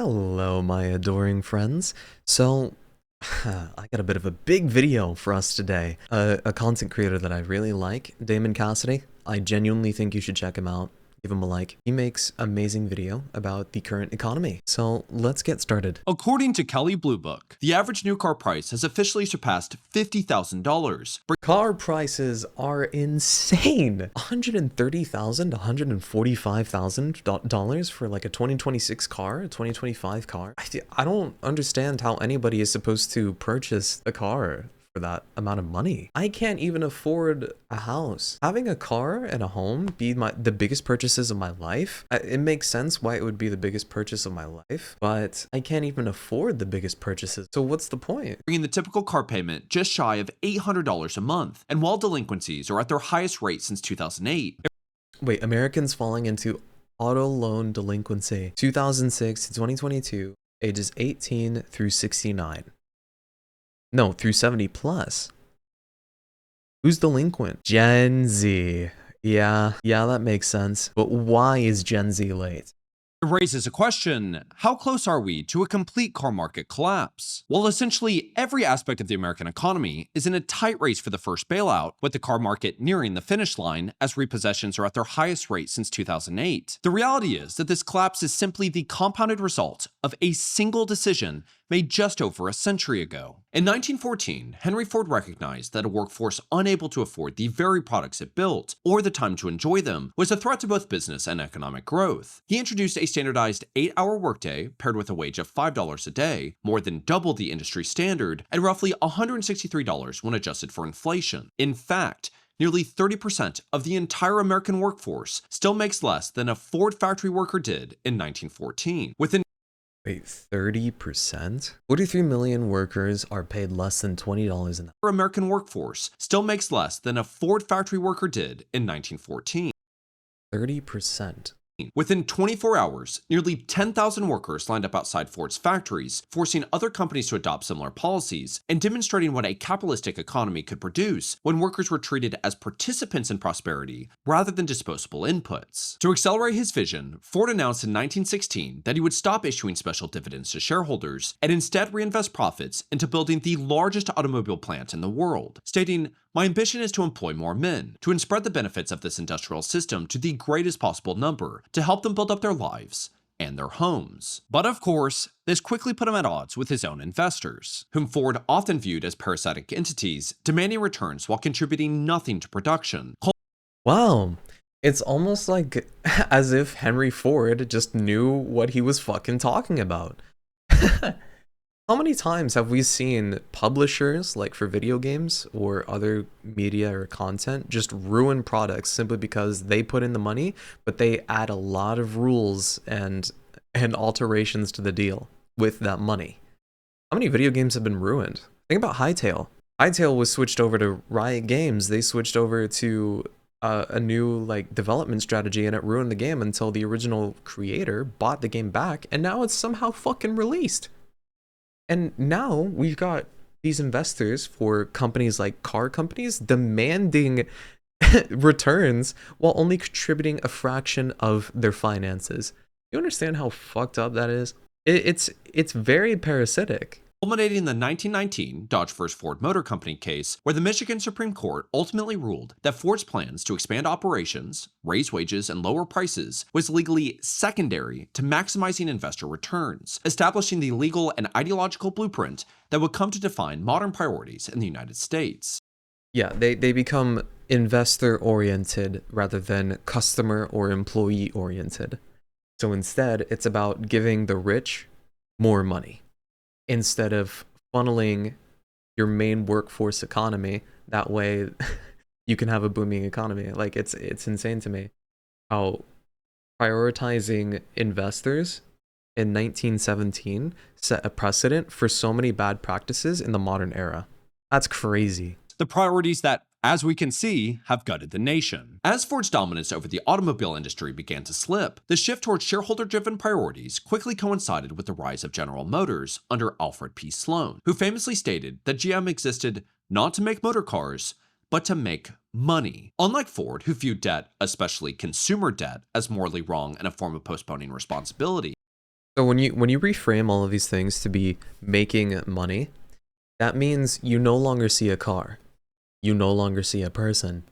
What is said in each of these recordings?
Hello, my adoring friends. So, I got a bit of a big video for us today. A content creator that I really like, Damon Cassidy. I genuinely think you should check him out. Give him a like. He makes amazing video about the current economy. So let's get started. According to Kelley Blue Book, the average new car price has officially surpassed $50,000. Car prices are insane. $130,000 to $145,000 for like a 2026 car, a 2025 car. I don't understand how anybody is supposed to purchase a car for that amount of money. I can't even afford a house. Having a car and a home be the biggest purchases of my life, it makes sense why it would be the biggest purchase of my life, but I can't even afford the biggest purchases. So what's the point? Bringing the typical car payment just shy of $800 a month. And while delinquencies are at their highest rate since 2008. Wait, Americans falling into auto loan delinquency 2006 to 2022, ages 18 through 69. No, through 70 plus. Who's delinquent? Gen Z. Yeah, that makes sense. But why is Gen Z late? It raises a question: how close are we to a complete car market collapse? Well, essentially every aspect of the American economy is in a tight race for the first bailout, with the car market nearing the finish line as repossessions are at their highest rate since 2008. The reality is that this collapse is simply the compounded result of a single decision made just over a century ago. In 1914, Henry Ford recognized that a workforce unable to afford the very products it built, or the time to enjoy them, was a threat to both business and economic growth. He introduced a standardized 8-hour workday paired with a wage of $5 a day, more than double the industry standard, and roughly $163 when adjusted for inflation. In fact, nearly 30% of the entire American workforce still makes less than a Ford factory worker did in 1914. Wait, 30%? 43 million workers are paid less than $20 an hour. American workforce still makes less than a Ford factory worker did in 1914. 30%. Within 24 hours, nearly 10,000 workers lined up outside Ford's factories, forcing other companies to adopt similar policies and demonstrating what a capitalistic economy could produce when workers were treated as participants in prosperity rather than disposable inputs. To accelerate his vision, Ford announced in 1916 that he would stop issuing special dividends to shareholders and instead reinvest profits into building the largest automobile plant in the world, stating, "My ambition is to employ more men, to spread the benefits of this industrial system to the greatest possible number, to help them build up their lives and their homes." But of course, this quickly put him at odds with his own investors, whom Ford often viewed as parasitic entities, demanding returns while contributing nothing to production. Wow. It's almost like as if Henry Ford just knew what he was fucking talking about. How many times have we seen publishers, like for video games or other media or content, just ruin products simply because they put in the money, but they add a lot of rules and alterations to the deal with that money? How many video games have been ruined? Think about Hytale. Hytale was switched over to Riot Games. They switched over to a new development strategy, and it ruined the game until the original creator bought the game back, and now it's somehow fucking released. And now we've got these investors for companies like car companies demanding returns while only contributing a fraction of their finances. You understand how fucked up that is? It's very parasitic. Culminating in the 1919 Dodge vs. Ford Motor Company case, where the Michigan Supreme Court ultimately ruled that Ford's plans to expand operations, raise wages, and lower prices was legally secondary to maximizing investor returns, establishing the legal and ideological blueprint that would come to define modern priorities in the United States. Yeah, they become investor-oriented rather than customer or employee-oriented. So instead, it's about giving the rich more money, instead of funneling your main workforce economy. That way you can have a booming economy. Like, it's insane to me how prioritizing investors in 1917 set a precedent for so many bad practices in the modern era. That's crazy. The priorities that, as we can see, have gutted the nation. As Ford's dominance over the automobile industry began to slip, the shift towards shareholder-driven priorities quickly coincided with the rise of General Motors under Alfred P. Sloan, who famously stated that GM existed not to make motor cars, but to make money. Unlike Ford, who viewed debt, especially consumer debt, as morally wrong and a form of postponing responsibility, So when you reframe all of these things to be making money, that means you no longer see a car. You no longer see a person.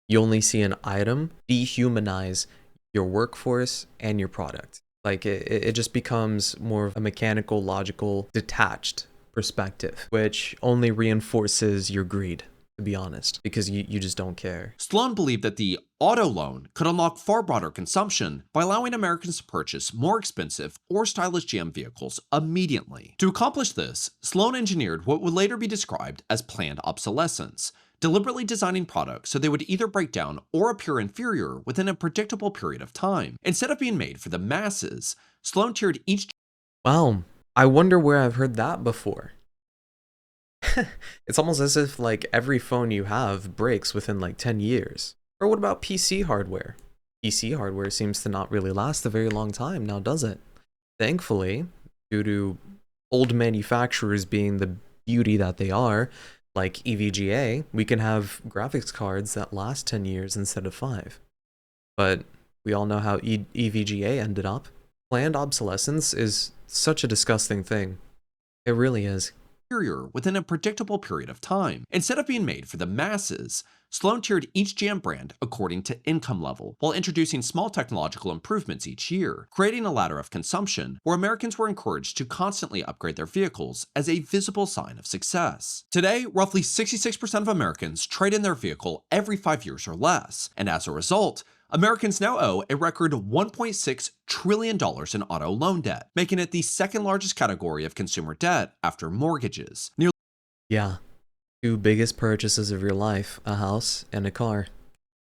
You only see an item dehumanize your workforce and your product. Like it just becomes more of a mechanical, logical, detached perspective, which only reinforces your greed, to be honest, because you just don't care. Sloan believed that the auto loan could unlock far broader consumption by allowing Americans to purchase more expensive or stylish GM vehicles immediately. To accomplish this, Sloan engineered what would later be described as planned obsolescence, deliberately designing products so they would either break down or appear inferior within a predictable period of time. Instead of being made for the masses, Sloan tiered each Wow, I wonder where I've heard that before. It's almost as if like every phone you have breaks within like 10 years. Or what about PC hardware? PC hardware seems to not really last a very long time now, does it? Thankfully, due to old manufacturers being the beauty that they are, like EVGA, we can have graphics cards that last 10 years instead of 5. But we all know how EVGA ended up. Planned obsolescence is such a disgusting thing. It really is. within a predictable period of time. Instead of being made for the masses, Sloan tiered each GM brand according to income level, while introducing small technological improvements each year, creating a ladder of consumption where Americans were encouraged to constantly upgrade their vehicles as a visible sign of success. Today, roughly 66% of Americans trade in their vehicle every 5 years or less, and as a result, Americans now owe a record $1.6 trillion in auto loan debt, making it the second largest category of consumer debt after mortgages. Yeah. Two biggest purchases of your life, a house and a car.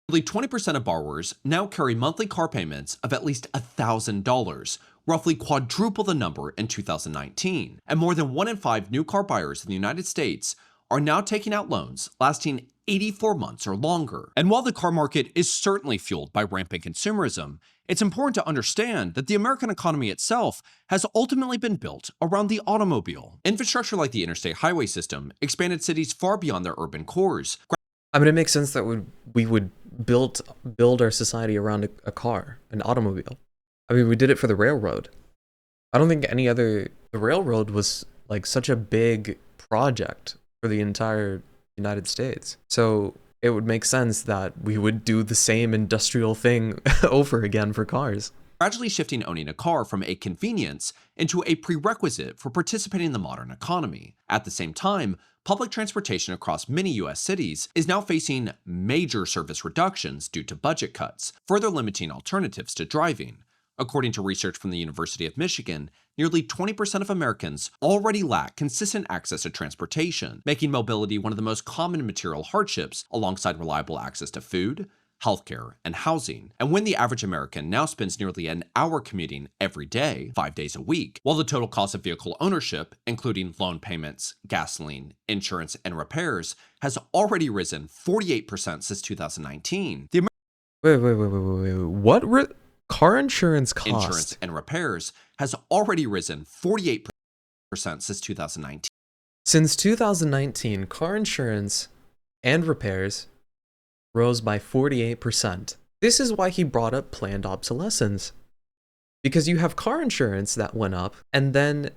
Nearly 20% of borrowers now carry monthly car payments of at least $1,000, roughly quadruple the number in 2019. And more than 1 in 5 new car buyers in the United States are now taking out loans lasting 84 months or longer. And while the car market is certainly fueled by rampant consumerism, it's important to understand that the American economy itself has ultimately been built around the automobile. Infrastructure like the interstate highway system expanded cities far beyond their urban cores. I mean, it makes sense that we would build our society around a car, an automobile. I mean, we did it for the railroad. I don't think the railroad was like such a big project for the entire United States. So it would make sense that we would do the same industrial thing over again for cars. Gradually shifting owning a car from a convenience into a prerequisite for participating in the modern economy. At the same time, public transportation across many US cities is now facing major service reductions due to budget cuts, further limiting alternatives to driving. According to research from the University of Michigan, nearly 20% of Americans already lack consistent access to transportation, making mobility one of the most common material hardships alongside reliable access to food, healthcare, and housing. And when the average American now spends nearly an hour commuting every day, 5 days a week, while the total cost of vehicle ownership, including loan payments, gasoline, insurance, and repairs, has already risen 48% since 2019, What car insurance cost? Insurance and repairs has already risen 48% since 2019. Since 2019, car insurance and repairs rose by 48%. This is why he brought up planned obsolescence. Because you have car insurance that went up, and then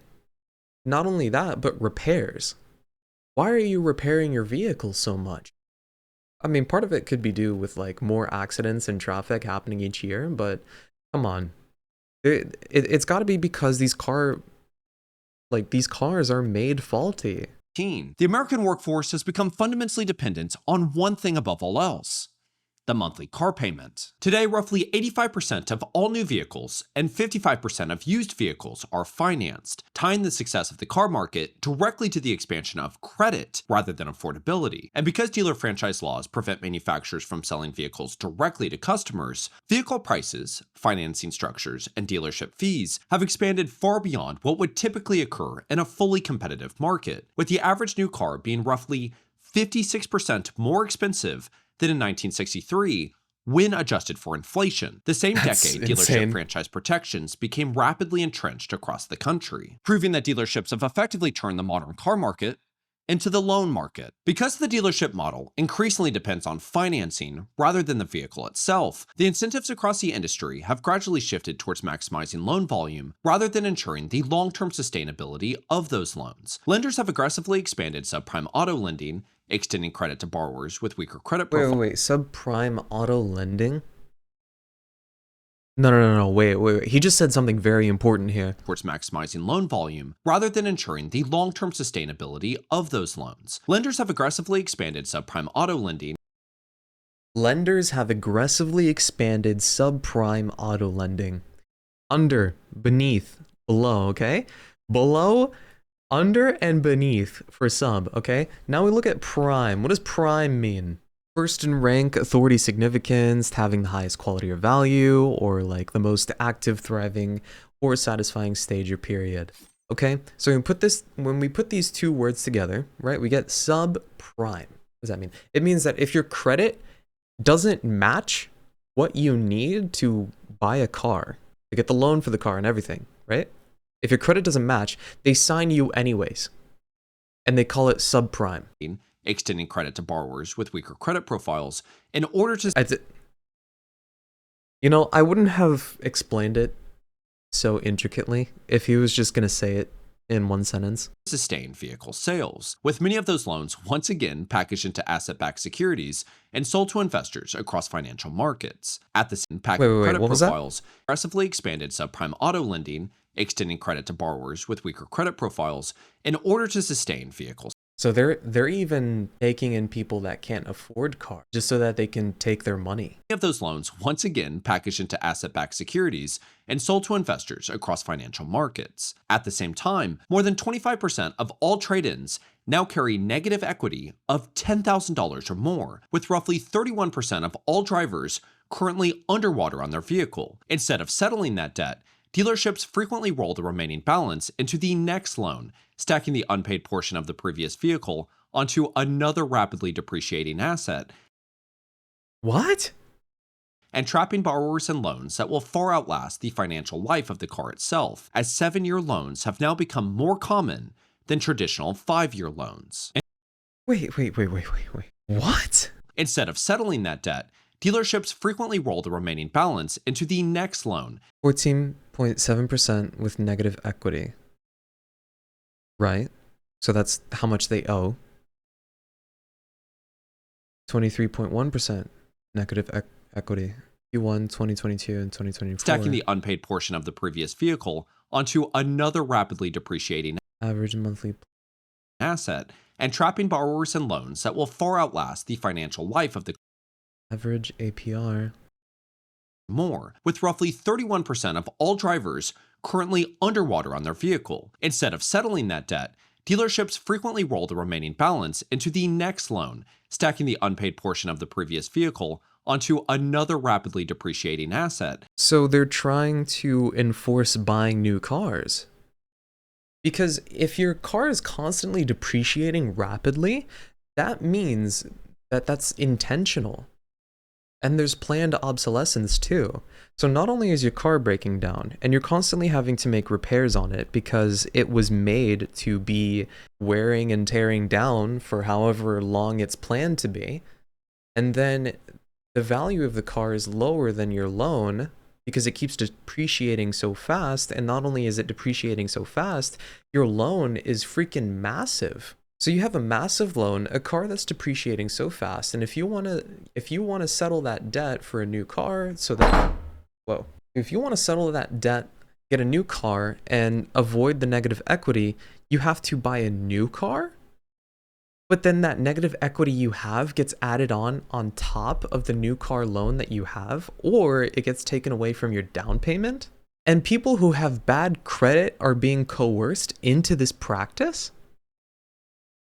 not only that, but repairs. Why are you repairing your vehicle so much? I mean, part of it could be due with like more accidents and traffic happening each year, but come on. It's got to be because these cars are made faulty. The American workforce has become fundamentally dependent on one thing above all else: the monthly car payment. Today, roughly 85% of all new vehicles and 55% of used vehicles are financed, tying the success of the car market directly to the expansion of credit rather than affordability. And because dealer franchise laws prevent manufacturers from selling vehicles directly to customers, vehicle prices, financing structures, and dealership fees have expanded far beyond what would typically occur in a fully competitive market, with the average new car being roughly 56% more expensive than in 1963, when adjusted for inflation. The same decade, dealership franchise protections became rapidly entrenched across the country, proving that dealerships have effectively turned the modern car market into the loan market. Because the dealership model increasingly depends on financing rather than the vehicle itself, the incentives across the industry have gradually shifted towards maximizing loan volume rather than ensuring the long-term sustainability of those loans. Lenders have aggressively expanded subprime auto lending, extending credit to borrowers with weaker credit profiles. Wait. Subprime auto lending? No. Wait. He just said something very important here. Towards maximizing loan volume rather than ensuring the long-term sustainability of those loans. Lenders have aggressively expanded subprime auto lending. Lenders have aggressively expanded subprime auto lending. Under, beneath, below, okay? Below, under, and beneath for sub, okay? Now we look at prime. What does prime mean? First in rank, authority, significance, having the highest quality or value, or like the most active, thriving, or satisfying stage or period. Okay, so when we put these two words together, right, we get subprime. What does that mean? It means that if your credit doesn't match what you need to buy a car, to get the loan for the car and everything, right? If your credit doesn't match, they sign you anyways, and they call it subprime. Extending credit to borrowers with weaker credit profiles in order to... You know, I wouldn't have explained it so intricately if he was just going to say it in one sentence. Sustain vehicle sales, with many of those loans once again packaged into asset-backed securities and sold to investors across financial markets. At the same packaged credit profiles, aggressively expanded subprime auto lending, extending credit to borrowers with weaker credit profiles in order to sustain vehicles. So they're even taking in people that can't afford cars just so that they can take their money. Many of those loans once again packaged into asset-backed securities and sold to investors across financial markets. At the same time, more than 25% of all trade-ins now carry negative equity of $10,000 or more, with roughly 31% of all drivers currently underwater on their vehicle. Instead of settling that debt, dealerships frequently roll the remaining balance into the next loan, stacking the unpaid portion of the previous vehicle onto another rapidly depreciating asset. What? And trapping borrowers in loans that will far outlast the financial life of the car itself, as 7-year loans have now become more common than traditional 5-year loans. Wait. What? Instead of settling that debt, dealerships frequently roll the remaining balance into the next loan. 14.7% with negative equity. Right? So that's how much they owe. 23.1% negative equity. Q1 2022 and 2024. Stacking the unpaid portion of the previous vehicle onto another rapidly depreciating average monthly asset, and trapping borrowers in loans that will far outlast the financial life of the average APR. More, with roughly 31% of all drivers currently underwater on their vehicle. Instead of settling that debt, dealerships frequently roll the remaining balance into the next loan, stacking the unpaid portion of the previous vehicle onto another rapidly depreciating asset. So they're trying to enforce buying new cars. Because if your car is constantly depreciating rapidly, that means that that's intentional. And there's planned obsolescence too. So not only is your car breaking down, and you're constantly having to make repairs on it because it was made to be wearing and tearing down for however long it's planned to be, and then the value of the car is lower than your loan because it keeps depreciating so fast, and not only is it depreciating so fast, your loan is freaking massive. So you have a massive loan, a car that's depreciating so fast, and if you want to settle that debt for a new car so that if you want to settle that debt, get a new car and avoid the negative equity, you have to buy a new car? But then that negative equity you have gets added on top of the new car loan that you have, or it gets taken away from your down payment? And people who have bad credit are being coerced into this practice?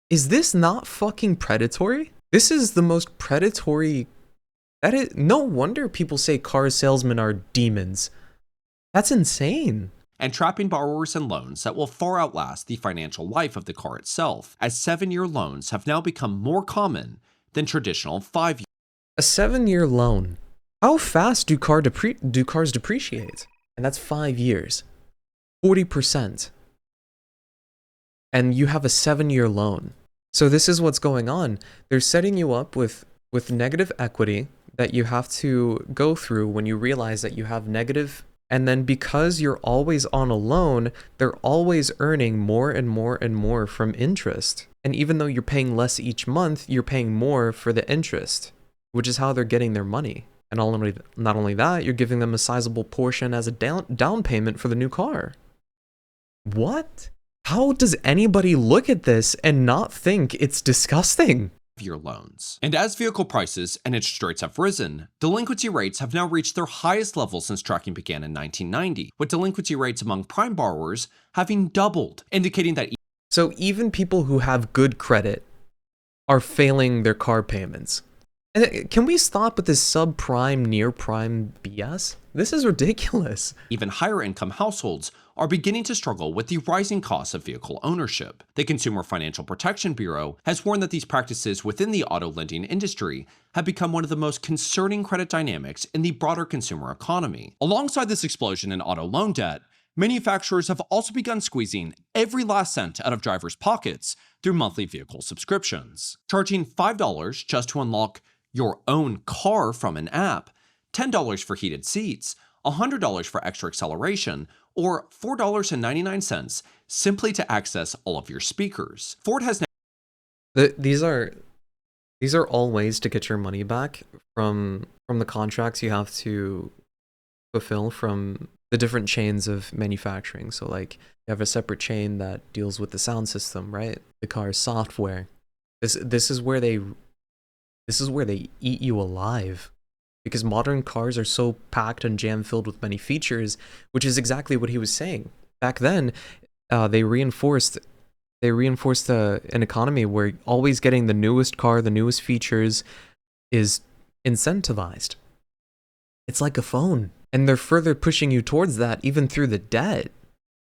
Is this not fucking predatory? This is the most predatory. That is no wonder people say car salesmen are demons. That's insane. And trapping borrowers in loans that will far outlast the financial life of the car itself, as 7-year loans have now become more common than traditional 5-year. A 7-year loan. How fast do cars depreciate? And that's 5 years. 40%. And you have a 7-year loan. So this is what's going on. They're setting you up with negative equity that you have to go through when you realize that you have negative, and then because you're always on a loan, they're always earning more and more and more from interest. And even though you're paying less each month, you're paying more for the interest, which is how they're getting their money. And not only that, you're giving them a sizable portion as a down payment for the new car. What? How does anybody look at this and not think it's disgusting? Year loans. And as vehicle prices and interest rates have risen, delinquency rates have now reached their highest level since tracking began in 1990, with delinquency rates among prime borrowers having doubled, indicating that So even people who have good credit are failing their car payments. And can we stop with this subprime, near prime BS? This is ridiculous. even higher income households are beginning to struggle with the rising costs of vehicle ownership. The Consumer Financial Protection Bureau has warned that these practices within the auto lending industry have become one of the most concerning credit dynamics in the broader consumer economy. Alongside this explosion in auto loan debt, manufacturers have also begun squeezing every last cent out of drivers' pockets through monthly vehicle subscriptions, charging $5 just to unlock your own car from an app, $10 for heated seats, $100 for extra acceleration, or $4.99 simply to access all of your speakers. Ford has These are all ways to get your money back from the contracts you have to fulfill from the different chains of manufacturing. So like you have a separate chain that deals with the sound system, right? The car's software. This is where they eat you alive, because modern cars are so packed and jam filled with many features, which is exactly what he was saying. Back then, they reinforced an economy where always getting the newest car, the newest features is incentivized. It's like a phone. And they're further pushing you towards that even through the debt.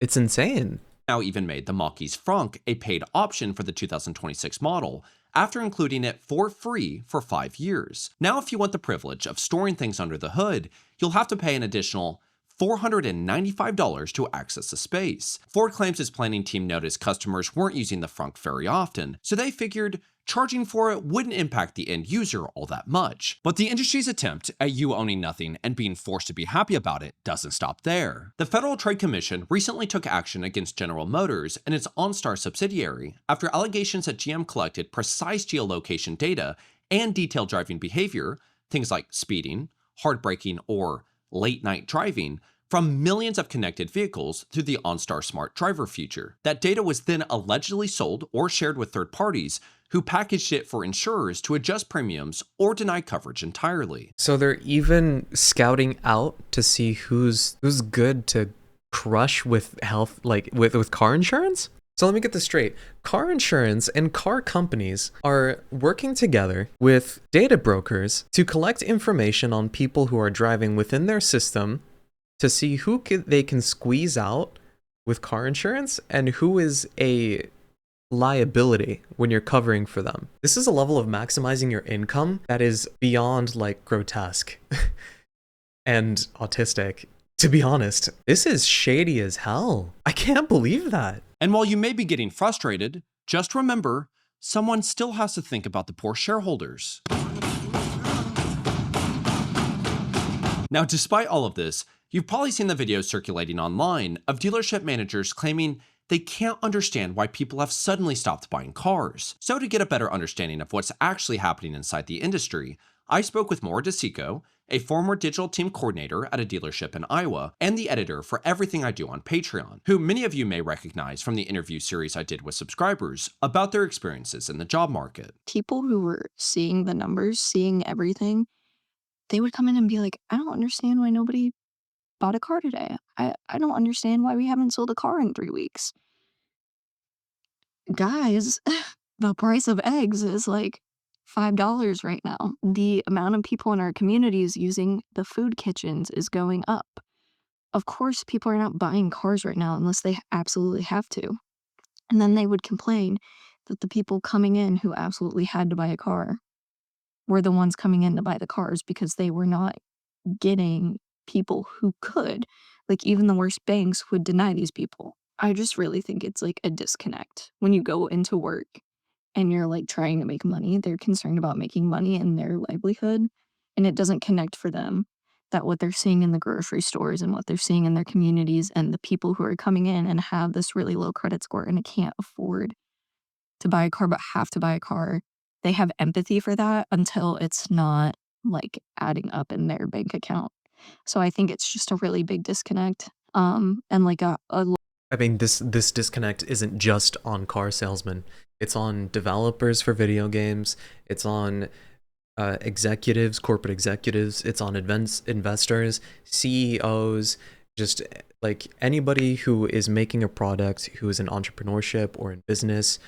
It's insane. now even made the Mach-E's Franck a paid option for the 2026 model, after including it for free for 5 years. Now, if you want the privilege of storing things under the hood, you'll have to pay an additional $495 to access the space. Ford claims its planning team noticed customers weren't using the Franck very often, so they figured charging for it wouldn't impact the end user all that much. But the industry's attempt at you owning nothing and being forced to be happy about it doesn't stop there. The Federal Trade Commission recently took action against General Motors and its OnStar subsidiary after allegations that GM collected precise geolocation data and detailed driving behavior, things like speeding, hard braking, or late night driving, from millions of connected vehicles through the OnStar Smart Driver feature. That data was then allegedly sold or shared with third parties who packaged it for insurers to adjust premiums or deny coverage entirely. So they're even scouting out to see who's good to crush with health, like with car insurance? So let me get this straight. Car insurance and car companies are working together with data brokers to collect information on people who are driving within their system to see who they can squeeze out with car insurance and who is a liability when you're covering for them. This is a level of maximizing your income that is beyond like grotesque and autistic. To be honest, this is shady as hell. I can't believe that. And while you may be getting frustrated, just remember, someone still has to think about the poor shareholders. Now, despite all of this, you've probably seen the videos circulating online of dealership managers claiming they can't understand why people have suddenly stopped buying cars. So to get a better understanding of what's actually happening inside the industry, I spoke with Maura DeSico, a former digital team coordinator at a dealership in Iowa, and the editor for everything I do on Patreon, who many of you may recognize from the interview series I did with subscribers about their experiences in the job market. People who were seeing the numbers, seeing everything, they would come in and be like, I don't understand why nobody bought a car today. I don't understand why we haven't sold a car in 3 weeks. Guys, the price of eggs is like $5 right now. The amount of people in our communities using the food kitchens is going up. Of course, people are not buying cars right now unless they absolutely have to. And then they would complain that the people coming in who absolutely had to buy a car were the ones coming in to buy the cars because they were not getting people who could. Like, even the worst banks would deny these people. I just really think it's like a disconnect when you go into work and you're like trying to make money. They're concerned about making money in their livelihood, and it doesn't connect for them that what they're seeing in the grocery stores and what they're seeing in their communities and the people who are coming in and have this really low credit score and can't afford to buy a car but have to buy a car. They have empathy for that until it's not like adding up in their bank account. So I think it's just a really big disconnect. And like a I mean, this disconnect isn't just on car salesmen. It's on developers for video games. It's on executives, corporate executives. It's on investors, CEOs, just like anybody who is making a product, who is in entrepreneurship or in business.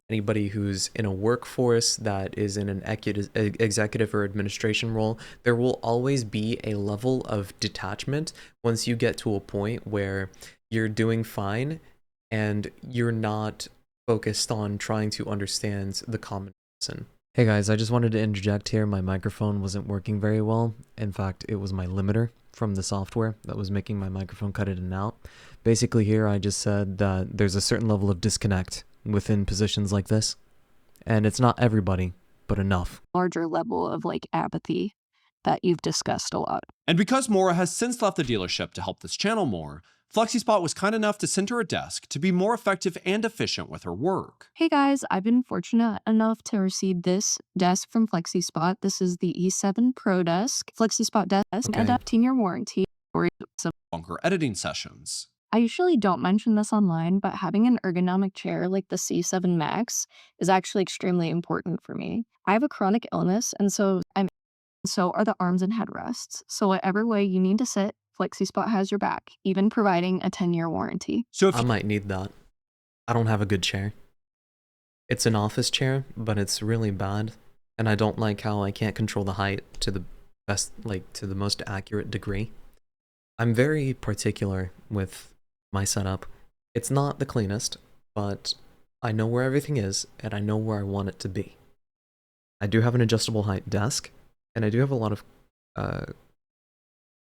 Anybody who's in a workforce that is in an executive or administration role, there will always be a level of detachment once you get to a point where you're doing fine and you're not focused on trying to understand the common person. Hey guys, I just wanted to interject here. My microphone wasn't working very well. In fact, it was my limiter from the software that was making my microphone cut in and out. Basically here, I just said that there's a certain level of disconnect within positions like this. And it's not everybody, but enough. larger level of like apathy that you've discussed a lot. And because Maura has since left the dealership to help this channel more, FlexiSpot was kind enough to send her a desk to be more effective and efficient with her work. Hey guys, I've been fortunate enough to receive this desk from FlexiSpot. This is the E7 Pro desk. FlexiSpot desk, Okay. and 15-year warranty. Or some Longer editing sessions. I usually don't mention this online, but having an ergonomic chair like the C7 Max is actually extremely important for me. I have a chronic illness, and so are the arms and headrests. So whatever way you need to sit, FlexiSpot has your back, even providing a 10-year warranty. So if I might need that. I don't have a good chair. It's an office chair, but it's really bad. And I don't like how I can't control the height to the best, like to the most accurate degree. I'm very particular with my setup. It's not the cleanest, but I know where everything is and I know where I want it to be. I do have an adjustable height desk, and I do have a lot of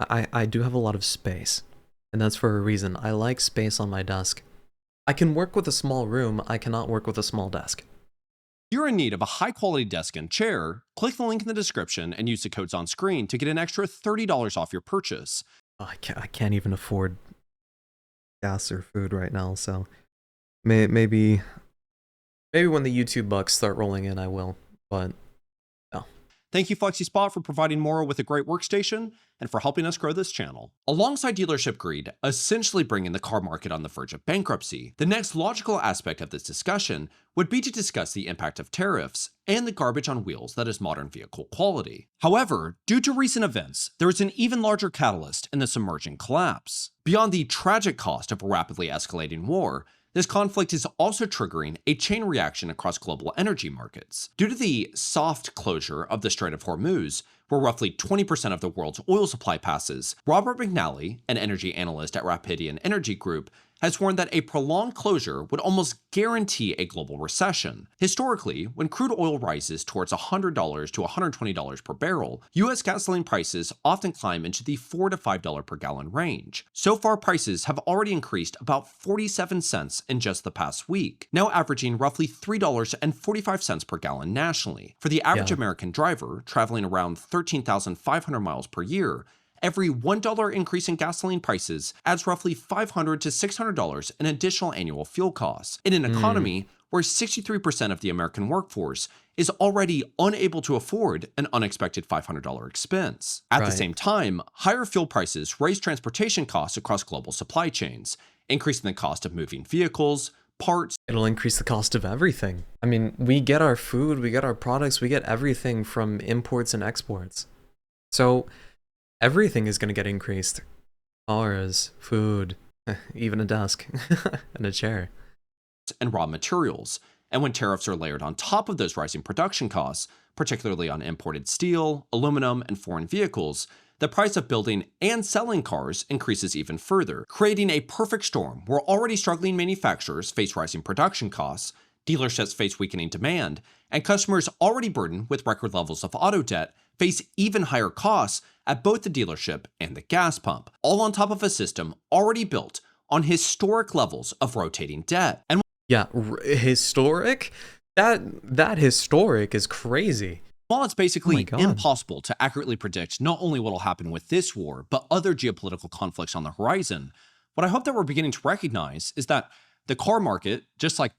I do have a lot of space, and that's for a reason. I like space on my desk. I can work with a small room, I cannot work with a small desk. you're in need of a high-quality desk and chair, click the link in the description and use the codes on screen to get an extra $30 off your purchase. I can't even afford gas or food right now, so maybe when the YouTube bucks start rolling in, I will, but no. Thank you, FlexiSpot, for providing Maura with a great workstation and for helping us grow this channel. Alongside dealership greed, essentially bringing the car market on the verge of bankruptcy, the next logical aspect of this discussion would be to discuss the impact of tariffs and the garbage on wheels that is modern vehicle quality. However, due to recent events, there is an even larger catalyst in this emerging collapse. Beyond the tragic cost of a rapidly escalating war, this conflict is also triggering a chain reaction across global energy markets. Due to the soft closure of the Strait of Hormuz, where roughly 20% of the world's oil supply passes, Robert McNally, an energy analyst at Rapidian Energy Group, has warned that a prolonged closure would almost guarantee a global recession. Historically, when crude oil rises towards $100 to $120 per barrel, US gasoline prices often climb into the $4 to $5 per gallon range. So far, prices have already increased about 47 cents in just the past week, now averaging roughly $3.45 per gallon nationally. For the average American driver traveling around 13,500 miles per year, every $1 increase in gasoline prices adds roughly $500 to $600 in additional annual fuel costs. In an economy where 63% of the American workforce is already unable to afford an unexpected $500 expense. At the same time, higher fuel prices raise transportation costs across global supply chains, increasing the cost of moving vehicles, parts. It'll increase the cost of everything. I mean, we get our food, we get our products, we get everything from imports and exports. So everything is going to get increased. Cars, food, even a desk and a chair. And raw materials. And when tariffs are layered on top of those rising production costs, particularly on imported steel, aluminum, and foreign vehicles, the price of building and selling cars increases even further, creating a perfect storm where already struggling manufacturers face rising production costs, dealerships face weakening demand, and customers already burdened with record levels of auto debt face even higher costs at both the dealership and the gas pump, all on top of a system already built on historic levels of rotating debt. And yeah, historic? That historic is crazy. While it's Oh my basically god. impossible to accurately predict not only what will happen with this war, but other geopolitical conflicts on the horizon, what I hope that we're beginning to recognize is that the car market, just like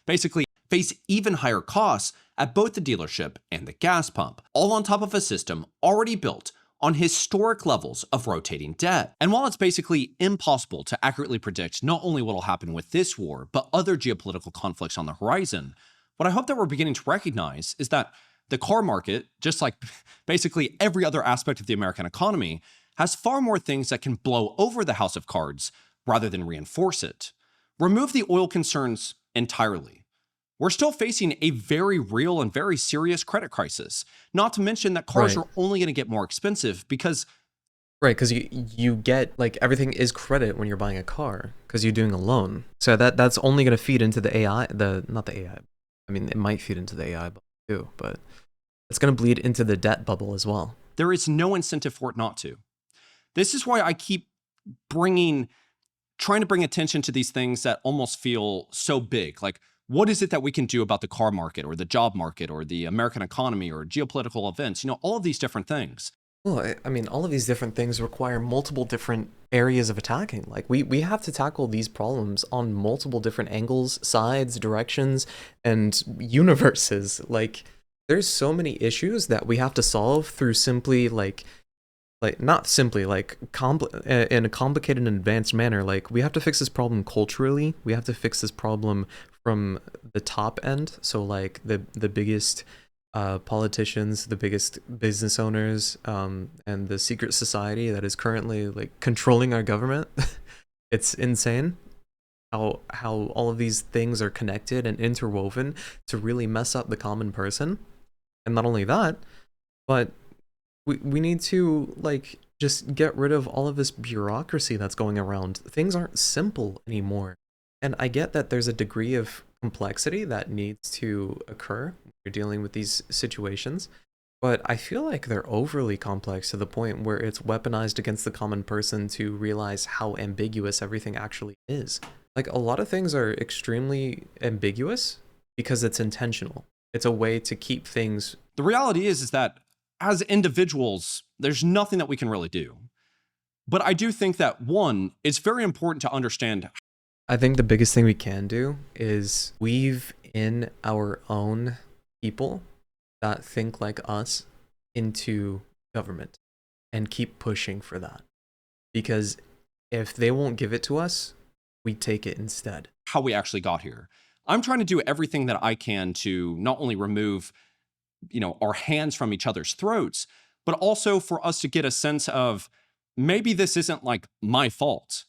basically face even higher costs at both the dealership and the gas pump, all on top of a system already built on historic levels of rotating debt. And while it's basically impossible to accurately predict not only what will happen with this war, but other geopolitical conflicts on the horizon, what I hope that we're beginning to recognize is that the car market, just like basically every other aspect of the American economy, has far more things that can blow over the house of cards rather than reinforce it. Remove the oil concerns entirely. We're still facing a very real and very serious credit crisis. Not to mention that cars Right. are only going to get more expensive because Right, because you get like everything is credit when you're buying a car because you're doing a loan. So that's only gonna feed into the AI, the not the AI. I mean, it might feed into the AI bubble too, but it's gonna bleed into the debt bubble as well. there is no incentive for it not to. This is why I keep bringing trying to bring attention to these things that almost feel so big. Like, what is it that we can do about the car market or the job market or the American economy or geopolitical events? All of these different things. Well, I mean, all of these different things require multiple different areas of attacking. Like we have to tackle these problems on multiple different angles, sides, directions, and universes. Like there's so many issues that we have to solve through simply like not simply like in a complicated and advanced manner. Like we have to fix this problem culturally. We have to fix this problem from the top end. So like the biggest politicians, the biggest business owners, and the secret society that is currently like controlling our government. It's insane how all of these things are connected and interwoven to really mess up the common person. And not only that, but we need to like just get rid of all of this bureaucracy that's going around. Things aren't simple anymore. And I get that there's a degree of complexity that needs to occur when you're dealing with these situations, but I feel like they're overly complex to the point where it's weaponized against the common person to realize how ambiguous everything actually is. Like a lot of things are extremely ambiguous because it's intentional. It's a way to keep things. The reality is that as individuals, there's nothing that we can really do. But I do think that one, it's very important to understand. I think the biggest thing we can do is weave in our own people that think like us into government and keep pushing for that. Because if they won't give it to us, we take it instead. How we actually got here. I'm trying to do everything that I can to not only remove, our hands from each other's throats, but also for us to get a sense of maybe this isn't like my fault.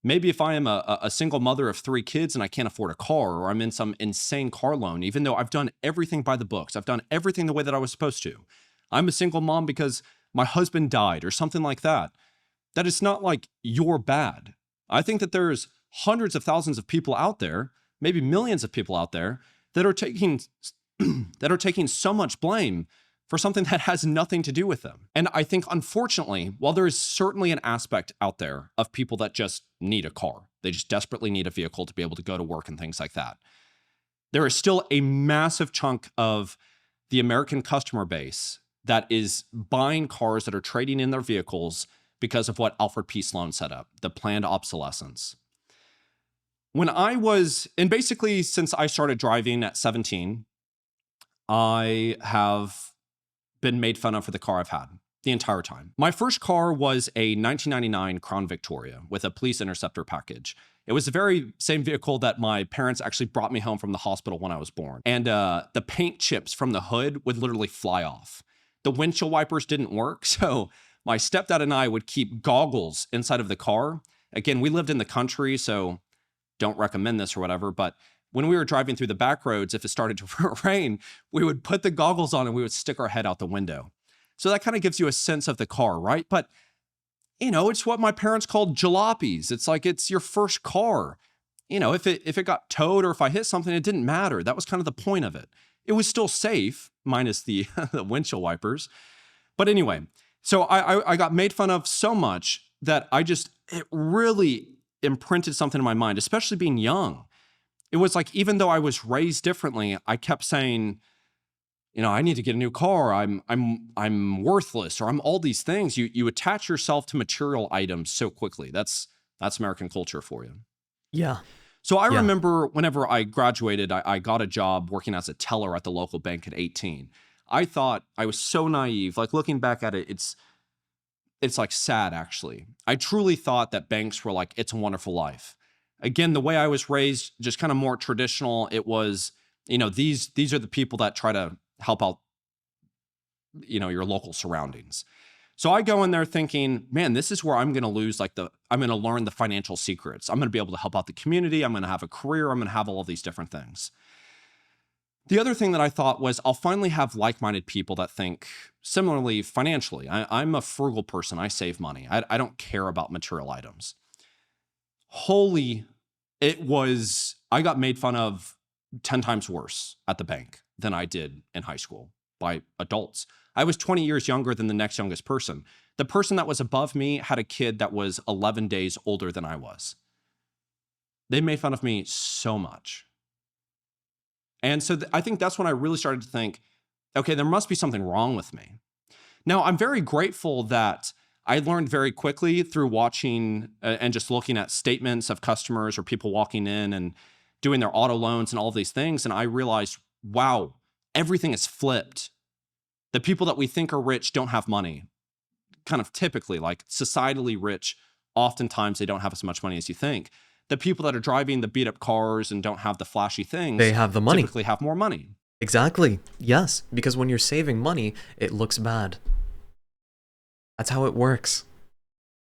Maybe if I am a single mother of 3 kids and I can't afford a car, or I'm in some insane car loan, even though I've done everything by the books, I've done everything the way that I was supposed to. I'm a single mom because my husband died or something like that. That it's not like you're bad. I think that there's hundreds of thousands of people out there, maybe millions of people out there that are taking that are taking so much blame for something that has nothing to do with them. And I think, unfortunately, while there is certainly an aspect out there of people that just need a car, they just desperately need a vehicle to be able to go to work and things like that, there is still a massive chunk of the American customer base that is buying cars that are trading in their vehicles because of what Alfred P. Sloan set up, the planned obsolescence. When I was, and basically since I started driving at 17, I have been made fun of for the car I've had the entire time. My first car was a 1999 Crown Victoria with a police interceptor package. It was the very same vehicle that my parents actually brought me home from the hospital when I was born. And the paint chips from the hood would literally fly off. The windshield wipers didn't work, so my stepdad and I would keep goggles inside of the car. Again, we lived in the country, so don't recommend this or whatever, but when we were driving through the back roads, if it started to rain, we would put the goggles on and we would stick our head out the window. So that kind of gives you a sense of the car, right? But, it's what my parents called jalopies. It's like it's your first car. If it got towed or if I hit something, it didn't matter. That was kind of the point of it. It was still safe, minus the, the windshield wipers. But anyway, so I got made fun of so much that it really imprinted something in my mind, especially being young. it was like, even though I was raised differently, I kept saying, I need to get a new car. I'm worthless, or I'm all these things. You attach yourself to material items so quickly. That's American culture for you. Yeah. So I Yeah. remember whenever I graduated, I got a job working as a teller at the local bank at 18. I thought I was so naive. Like, looking back at it, it's like sad, actually. I truly thought that banks were like, it's a wonderful life. Again, the way I was raised, just kind of more traditional. It was, these are the people that try to help out, your local surroundings. So I go in there thinking, man, this is where I'm going to I'm going to learn the financial secrets. I'm going to be able to help out the community. I'm going to have a career. I'm going to have all of these different things. The other thing that I thought was, I'll finally have like-minded people that think similarly financially. I'm a frugal person. I save money. I don't care about material items. I got made fun of 10 times worse at the bank than I did in high school by adults. I was 20 years younger than the next youngest person. The person that was above me had a kid that was 11 days older than I was. They made fun of me so much. And so I think that's when I really started to think, okay, there must be something wrong with me. Now, I'm very grateful that I learned very quickly through watching and just looking at statements of customers or people walking in and doing their auto loans and all of these things. And I realized, wow, everything is flipped. The people that we think are rich don't have money. Kind of typically, like societally rich, oftentimes they don't have as much money as you think. The people that are driving the beat up cars and don't have the flashy things, They have the money. typically have more money. Exactly. Yes. Because when you're saving money, it looks bad. That's how it works.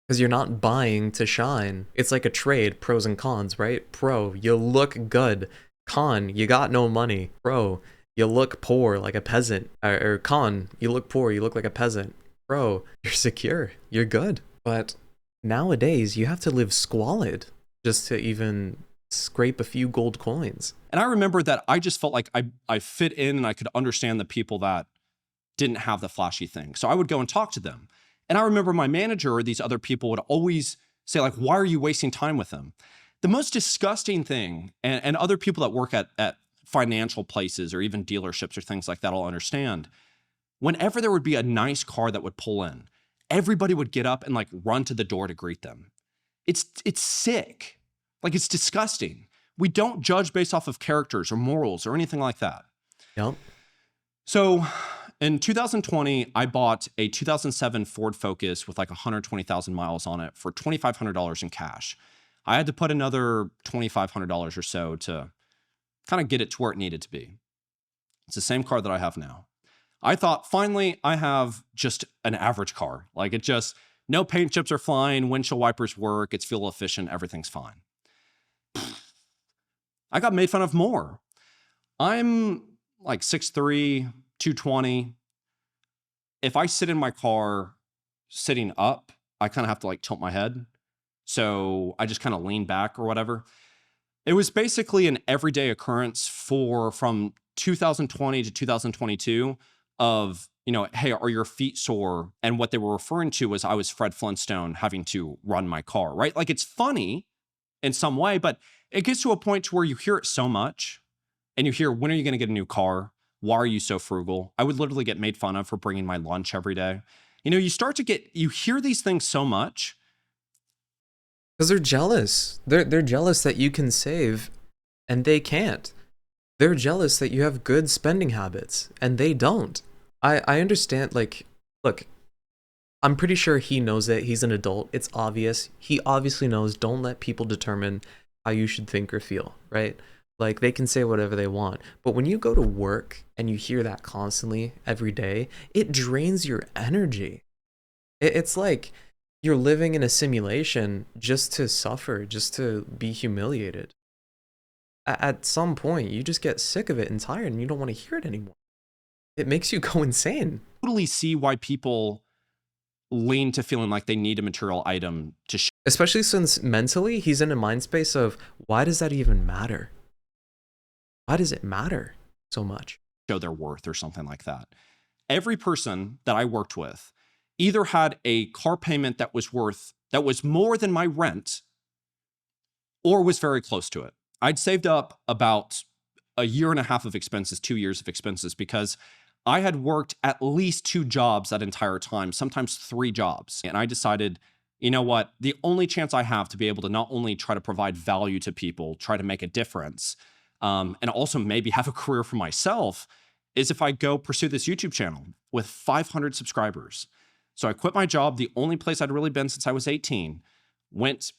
Because you're not buying to shine. It's like a trade, pros and cons, right? Pro, you look good. Con, you got no money. Pro, you look poor like a peasant. Or con, you look poor, you look like a peasant. Pro, you're secure. You're good. But nowadays, you have to live squalid just to even scrape a few gold coins. And I remember that I just felt like I fit in and I could understand the people that didn't have the flashy thing. So I would go and talk to them. And I remember my manager or these other people would always say, like, why are you wasting time with them? The most disgusting thing, and other people that work at financial places or even dealerships or things like that will understand, whenever there would be a nice car that would pull in, everybody would get up and like run to the door to greet them. It's sick. Like, it's disgusting. We don't judge based off of characters or morals or anything like that. Yep. So in 2020, I bought a 2007 Ford Focus with like 120,000 miles on it for $2,500 in cash. I had to put another $2,500 or so to kind of get it to where it needed to be. It's the same car that I have now. I thought, finally, I have just an average car. Like, it just, no paint chips are flying, windshield wipers work, it's fuel efficient, everything's fine. I got made fun of more. I'm like 6'3", 220. If I sit in my car sitting up, I kind of have to like tilt my head. So I just kind of lean back or whatever. It was basically an everyday occurrence from 2020 to 2022 of, hey, are your feet sore? And what they were referring to was I was Fred Flintstone having to run my car, right? Like, it's funny in some way, but it gets to a point to where you hear it so much and you hear, when are you going to get a new car? Why are you so frugal? I would literally get made fun of for bringing my lunch every day. You hear these things so much. Because they're jealous. They're jealous that you can save and they can't. They're jealous that you have good spending habits and they don't. I understand, like, look, I'm pretty sure he knows it. He's an adult. It's obvious. He obviously knows, don't let people determine how you should think or feel, right? Like, they can say whatever they want. But when you go to work and you hear that constantly every day, it drains your energy. It's like you're living in a simulation just to suffer, just to be humiliated. At some point, you just get sick of it and tired and you don't want to hear it anymore. It makes you go insane. Totally see why people lean to feeling like they need a material item to show. Especially since mentally, he's in a mind space of, why does that even matter? Why does it matter so much? Show their worth or something like that. Every person that I worked with either had a car payment that was more than my rent or was very close to it. I'd saved up about a year and a half of expenses, 2 years of expenses, because I had worked at least 2 jobs that entire time, sometimes 3 jobs. And I decided, you know what? The only chance I have to be able to not only try to provide value to people, try to make a difference, and also maybe have a career for myself is if I go pursue this YouTube channel with 500 subscribers. So I quit my job, the only place I'd really been since I was 18,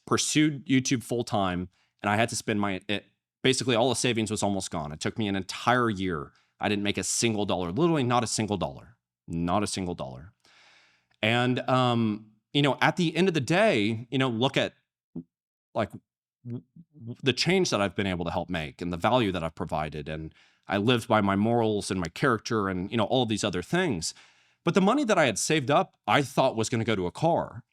pursued YouTube full time, and I had to spend basically all the savings was almost gone. It took me an entire year. I didn't make a single dollar, literally not a single dollar, not a single dollar. And, at the end of the day, look at like the change that I've been able to help make and the value that I've provided. And I lived by my morals and my character and, all of these other things. But the money that I had saved up, I thought was going to go to a car.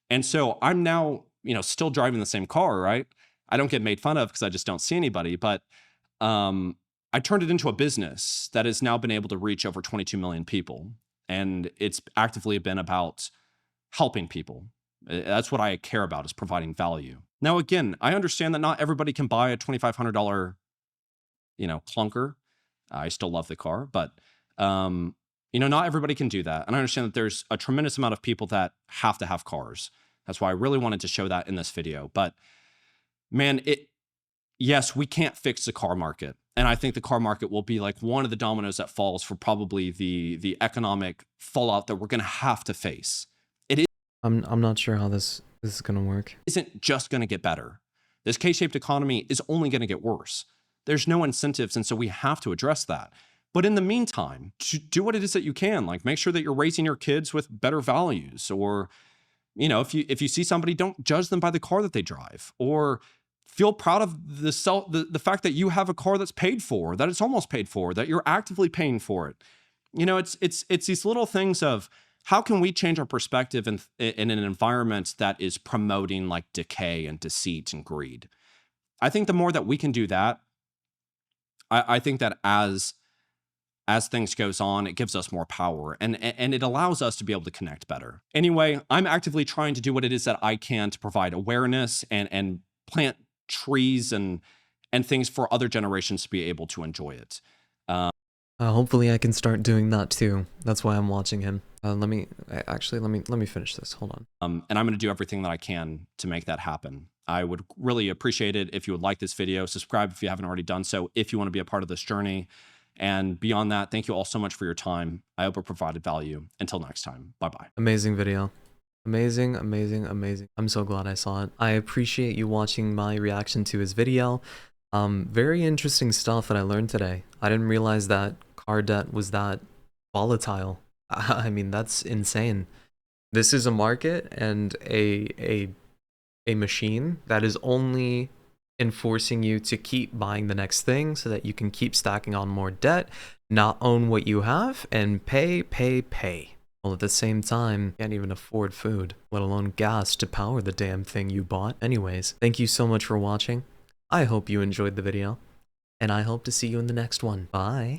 And so I'm now, still driving the same car, right? I don't get made fun of because I just don't see anybody. But I turned it into a business that has now been able to reach over 22 million people. And it's actively been about helping people. That's what I care about, is providing value. Now, again, I understand that not everybody can buy a $2,500, clunker. I still love the car, but, not everybody can do that. And I understand that there's a tremendous amount of people that have to have cars. That's why I really wanted to show that in this video. But man, yes, we can't fix the car market. And I think the car market will be like one of the dominoes that falls for probably the economic fallout that we're going to have to face. I'm not sure how this is gonna work. Isn't just going to get better. This K-shaped economy is only going to get worse. There's no incentives, and so we have to address that. But in the meantime, do what it is that you can. Like, make sure that you're raising your kids with better values, or if you see somebody, don't judge them by the car that they drive, or feel proud of the fact that you have a car that's paid for, that it's almost paid for, that you're actively paying for it. It's these little things of, how can we change our perspective in an environment that is promoting like decay and deceit and greed? I think the more that we can do that, I think that as things goes on, it gives us more power, and it allows us to be able to connect better. Anyway, I'm actively trying to do what it is that I can to provide awareness and plant trees and things for other generations to be able to enjoy it. Hopefully I can start doing that too. That's why I'm watching him. Let me finish this. Hold on. And I'm going to do everything that I can to make that happen. I would really appreciate it if you would like this video. Subscribe if you haven't already done so, if you want to be a part of this journey. And beyond that, thank you all so much for your time. I hope it provided value. Until next time, bye-bye. Amazing video. Amazing, amazing, amazing. I'm so glad I saw it. I appreciate you watching my reaction to his video. Very interesting stuff that I learned today. I didn't realize that car debt was that volatile. I mean, that's insane. This is a market and a machine that is only enforcing you to keep buying the next thing so that you can keep stacking on more debt, not own what you have, and pay. Well, at the same time, you can't even afford food, let alone gas to power the damn thing you bought. Anyways, thank you so much for watching. I hope you enjoyed the video, and I hope to see you in the next one. Bye.